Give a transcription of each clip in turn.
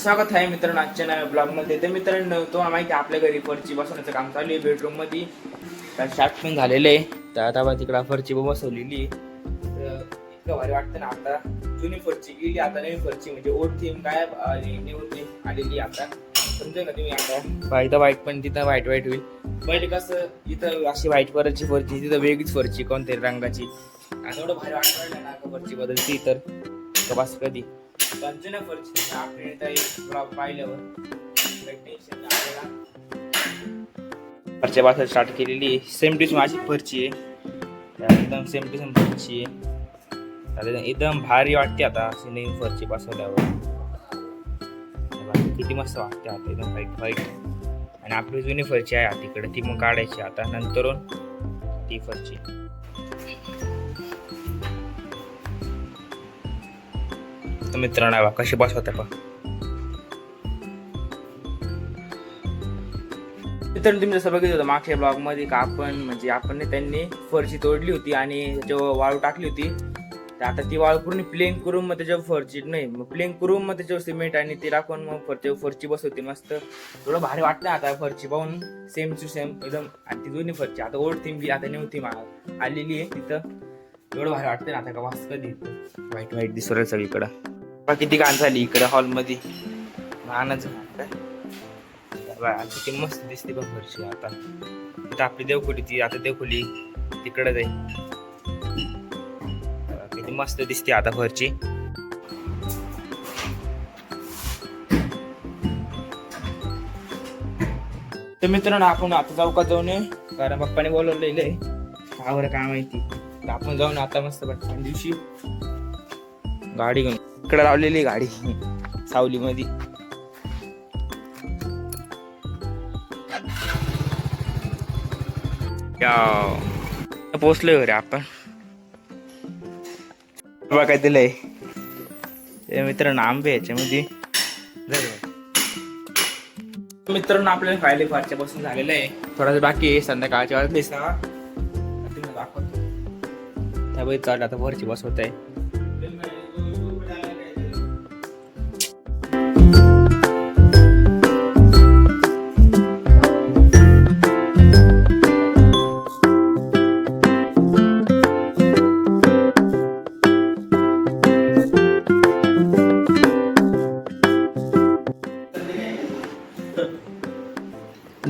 स्वागत आहे मित्रांनो आजच्या नव्या ब्लॉगमध्ये. तर मित्रांनो तुम्हाला माहिती आहे आपल्या घरी फरची बसवण्याचं काम चालू आहे बेडरूम मध्ये. तर स्टार्ट पण झालेलं आहे. तर आता तिकडे फरची बसवलेली. तर इतकं भारी वाटतं ना. आता जुनी फरची गेली, आता नवीन फरची म्हणजे ओल्ड थीम काय न्यू थीम आलेली आता. समजा ना तुम्ही आता इथं व्हाईट पण तिथं व्हाईट होईल. पहिले कसं इथं अशी व्हाईट कलरची फरची, तिथं वेगळीच फरची कोणतरी रंगाची. आता एवढं भारी वाटलं ना फरची बदलती तर बस कधी पंचना फरची आपण पाहिल्यावर टेन्शन फरच्या बसायला स्टार्ट केलेली. सेम टू माझी फरची आहे, एकदम सेम टू सेम फरची आहे. एकदम भारी वाटते आता अशी नवीन फरची बसवल्यावर. किती मस्त वाटते आता एकदम व्हाईट. आणि आपली जुनी फरची आहे तिकडे, ती मग काढायची आता नंतर ती फरची. मित्रांनो कशी बसवते पण मित्रांनो, तुम्ही जसं बघितलं होतं मागच्या ब्लॉग मध्ये का आपण त्यांनी फरशी तोडली होती आणि त्याच्यावर वाळू टाकली होती. तर आता ती वाळू पूर्ण प्लेन करून मग त्याच्यावर फरची नाही मग प्लेन करून मग त्याच्यावर सिमेंट आणि ते टाकून मग फरची बसवते मस्त. थोडं भारी वाटतं आता फरची पाहून, सेम टू सेम एकदम. आणि ती जुनी फरची आता ओल्ड थीम आता न्यू थीम आलेली आहे तिथं. एवढं भारी वाटतं ना आता का वास कधी व्हाईट दिसू सगळीकडं. किती घाण झाली इकडे हॉलमध्ये, घाणच किती मस्त दिसते बघ फरशी. आता इथं आपली देवखोली, ती आता देवखोली तिकडे जाईल. किती मस्त दिसते आता फरची. तर मित्रांनो आपण आता चौकात जाऊन ये, कारण पप्पाने बोलवलेलं आहे आवर काय माहिती. तर आपण जाऊन आता मस्त पटकन दिवशी गाडी घेऊन इकडे लावलेली गाडी सावली मध्ये. पोचलोय रे आपण. बघा काय दिलंय मित्रांनो, आंबे याच्यामध्ये. मित्रांनो आपल्याला फायले फारच्या बसून झालेलं आहे, थोडासा बाकी आहे. संध्याकाळच्या वाजले 6 दाखवतो त्यावेळी चालू आता वरची बसवत आहे.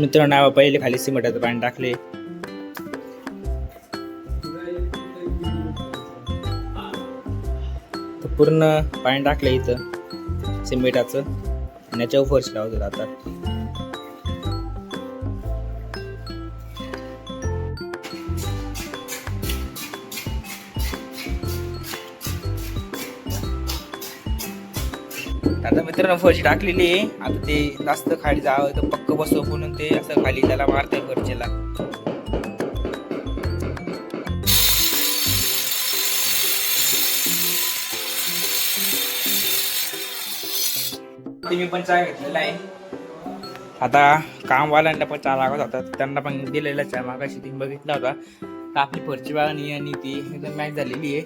मित्रांनो पहिले खाली सिमेंटाचं पाणी टाकले. तर पूर्ण पाणी टाकलं इथं सिमेंटाचं आणि याच्यावर फरशी लावतात आता. आता मित्रांनो फरशी टाकलेली आहे. आता ते जास्त खाली जावं तर पक्क बसव म्हणून ते असं खाली त्याला मारतंय फरशीला. मी पण चहा घेतलेला आहे. आता कामवाल्यांना पण चहा लागत होता, त्यांना पण दिलेला चहा मागाशी तुम्ही बघितला होता. तर आपली फरची बाळणी आणि ती एकदम मॅच झालेली आहे.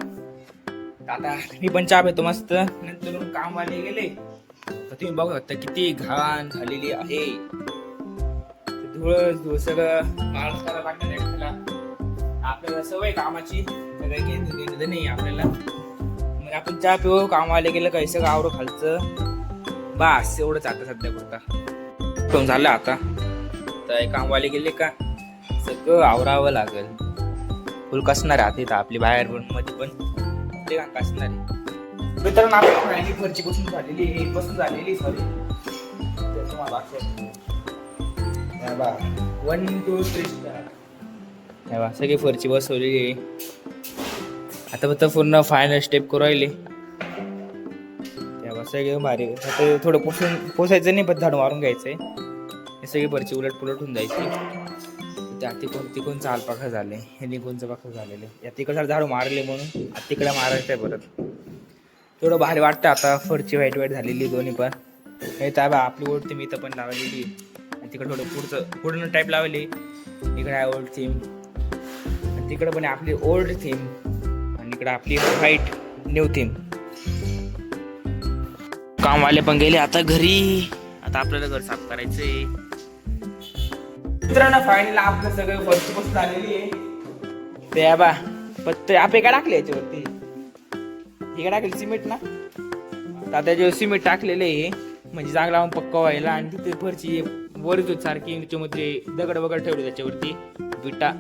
आता मी पण चहा पितो मस्त. नंतर कामवाले गेले तर तुम्ही बघू शकता किती घाण झालेली आहे. धूळ सगळं माणूस करायला लागतं. आपल्याला सवय कामाची सगळं नाही आपल्याला. मग आपण चहा पिऊ, कामवाले गेलं काही सगळं आवरो खालचं बस एवढंच आता सध्या पुरता झालं. आता तर कामवाले गेले का सगळं आवरावं लागेल. फुल कसणार आहे आता आपली बाहेर पण मध्ये पण ते का कसणार आहे. मित्रांनो आपली फरची बसून झालेली सॉरी तुम्हाला 1 2 3 सगळी फरची बसवलेली आहे. आता फक्त पूर्ण फायनल स्टेप करू राहिले. तेव्हा सगळे भारी. आता थोडं पोसायचं नाही पण झाडू मारून घ्यायचंय. हे सगळी फरची उलट पुलट होऊन जायची. त्या तिकडून चाल पाखर झाले, हे निघूनचं पाखर झालेले. या तिकडे झाडू मारले म्हणून तिकडे मारायचं आहे परत. थोडं भारी वाटतं आता. फरची व्हाईट झालेली दोन्ही पण. हे तर आपली ओल्ड थीम इथं पण लावलेली. तिकडे थोडं पूर्ण टाईप लावली. इकडे आहे ओल्ड थीम, तिकडे पण आपली ओल्ड थीम आणि इकडे आपली व्हाईट न्यू थीम. कामवाले पण गेले आता घरी. आता आपल्याला घर साफ करायचंय. मित्रांनो फायनली आपलं सगळं फरची बसून आलेली आहे. ते बा पत्ते आपे काय टाकले याच्यावरती, हे काय टाकले सिमेंट ना. आता त्याच्यावर सिमेंट टाकलेलं आहे म्हणजे चांगला पक्का व्हायला. आणि तिथे फरची वरच सारखी त्याच्यामध्ये दगड वगैरे ठेवले त्याच्यावरती विटा.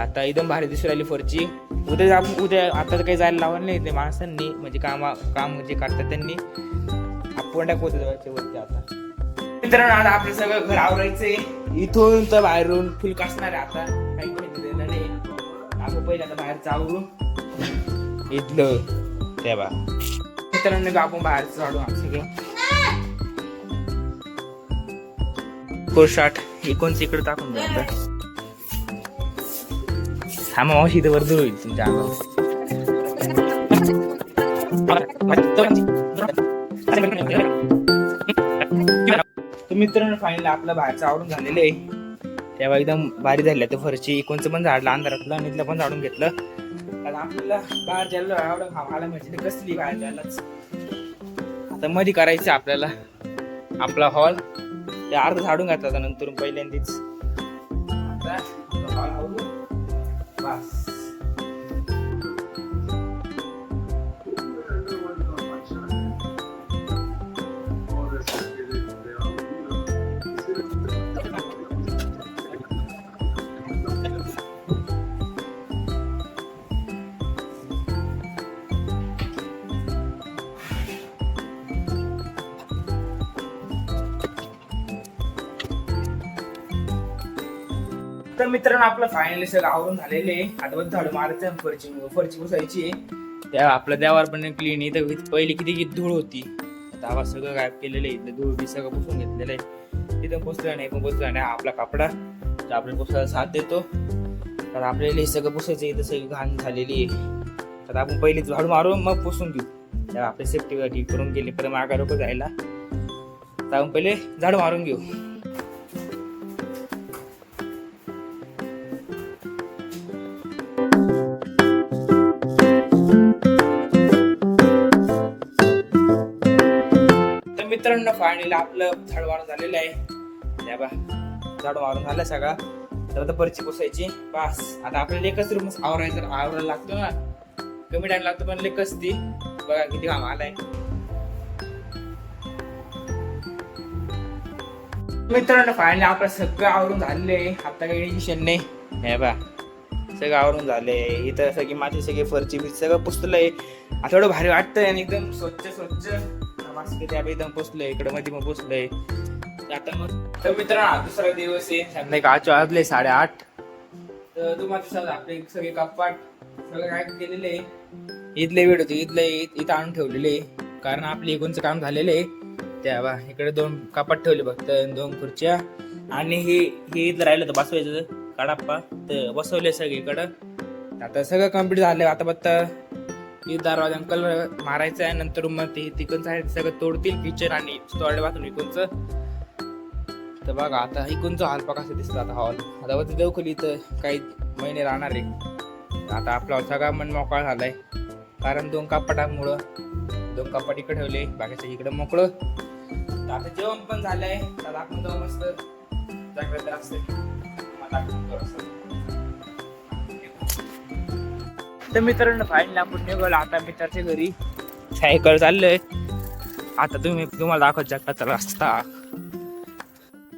आता एकदम भारी दिसू राहिली फरची. उद्या आता तर काही जायला लावलं नाही ते माणसांनी, म्हणजे काम जे करतात त्यांनी आपण टाकवतो त्याच्यावरती. आता मित्रांनो आता आपलं सगळं घर आवरायचंय. इथून तर बाहेरून फुल कसणार आहे. आता काही दिलेलं नाही. आपण पहिले आता बाहेरचं आवरून इथलं त्या बा मित्रांनो आपण बाहेरचं झाडू सगळं कोशाट इकडून इकडे टाकून द्या. हा मावशी इथं वर दूर होईल तुमच्या अंगावर. मित्रांनो फायनली आपलं बाहेरचं आवडून झालेलं आहे. तेव्हा एकदम भारी झाली तर फरची. इकडचं पण झाडलं अंधारातलं आणि इथलं पण झाडून घेतलं. कारण आपल्याला बाहेर जायला आवडं खायला म्हणजे कसली बाहेर जायलाच. आता मध्ये करायचं आपल्याला आपला हॉल. ते अर्ध झाडून घातला नंतर पहिल्यांदाच. आता हॉल आवडून बस. तर मित्रांनो आपलं फायनली सगळं आवरून झालेलं आहे. आता बघ झाडू मारायचं फरची पुसायची आहे. त्या आपल्या देवावर पण क्लीन आहे. तर पहिली किती धूळ होती आता सगळं गायब केलेलं आहे. धूळ बी सगळं पुसून घेतलेलं आहे. तिथं पुसलं नाही पण पुसलं नाही आपला कपडा तर आपल्या पुसायला साथ देतो. तर आपल्याला हे सगळं पुसायचं इथं सगळी घाण झालेली आहे. तर आपण पहिली झाडू मारून मग पुसून घेऊ. त्या आपल्या सेफ्टी ठीक करून गेली पण मागा लोक जायला. तर आपण पहिले झाडू मारून घेऊ. मित्रांनो फायनली आपलं झाडू मारून झालेलं आहे. झाडू मारून झालं सगळा. तर आता फरची पुसायची बस. आता आपल्याला एकच रूम आवरायला लागतो ना. कमी टाइम लागतो पण लेकच ती बघा किती काम आलाय. मित्रांनो फायनली आपलं सगळं आवरून झालेलं आहे. आता काही टेन्शन नाही. हे बा सगळं आवरून झाले. इथं सगळी माझी सगळी फरची सगळं पुसलंय. आता थोडं भारी वाटतंय आणि एकदम स्वच्छ एकदम पोचलंय. इकडे मध्ये मग पोचलंय. आता मग तर मित्रांनो दुसरा दिवस आहे. संध्याकाळचे वाजले 8:30. तर तुम्हाला आपले सगळे कपाट सगळं काय केलेलं आहे. इथले वेळ होते इथं आणून ठेवलेले कारण आपले इकडचं काम झालेलं आहे. त्या इकडे 2 कपाट ठेवले फक्त 2 खुर्च्या आणि हे इथलं राहिलं तर बसवायचं काढाप्पा तर बसवले सगळीकडं. आता सगळं कम्प्लीट झालं. आता बघता दरवाजा कलर मारायचा आहे. नंतर मग ते तिकडचं आहे सगळं तोडतील किचन आणि टॉयलेट बाथरूम इकडचं. तर बघा आता इकडचं हॉल बघा कसं दिसतं. आता हॉल आता वरती देवखोली तर काही महिने राहणार आहे. आता आपला सगळा मन मोकळा झालाय कारण 2 कपाटामुळं 2 कपाट इकडे ठेवले बाकीच्या इकडे मोकळं. तर आता जेवण पण झालंय. तर आपण जाऊ मस्त जागृत असते. तर मित्रांनो फायनली आपण निघालो आता मित्राच्या घरी. सायकल चाललंय. आता तुम्हाला दाखवत जगाचा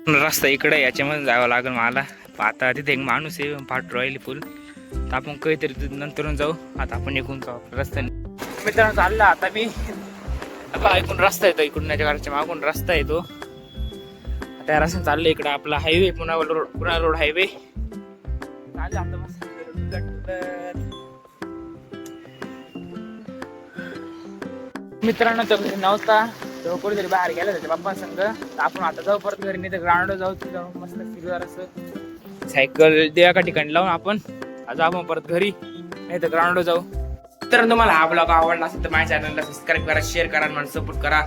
रस्ता इकडे याच्यामध्ये जावं लागेल मला. आता तिथे एक माणूस आहे पाठ राहिली फुल. तर आपण काहीतरी नंतर जाऊ. आता आपण निघून जाऊ रस्त्याने. मित्रांनो चालला आता मी. आता ऐकून रस्ता येतो इकडून घराच्या मागून रस्ता येतो. त्या रस्त्याने चाललं इकडे आपला हायवे पुणा रोड हायवे चाललं आता मस्त. मित्रांनो तो घरी नव्हता. तो कुठेतरी बाहेर गेला त्याच्या बाप्पा संग. आपण आता जाऊ परत घरी. नाही तर ग्राउंडवर जाऊ मस्त फिरणार असं सायकल देवाका ठिकाणी लावून आपण आपण परत घरी नाही तर ग्राउंडवर जाऊ. तर तुम्हाला हा ब्लॉग आवडला असेल तर माझ्या चॅनलला सबस्क्राईब करा, शेअर करा आणि मला सपोर्ट करा.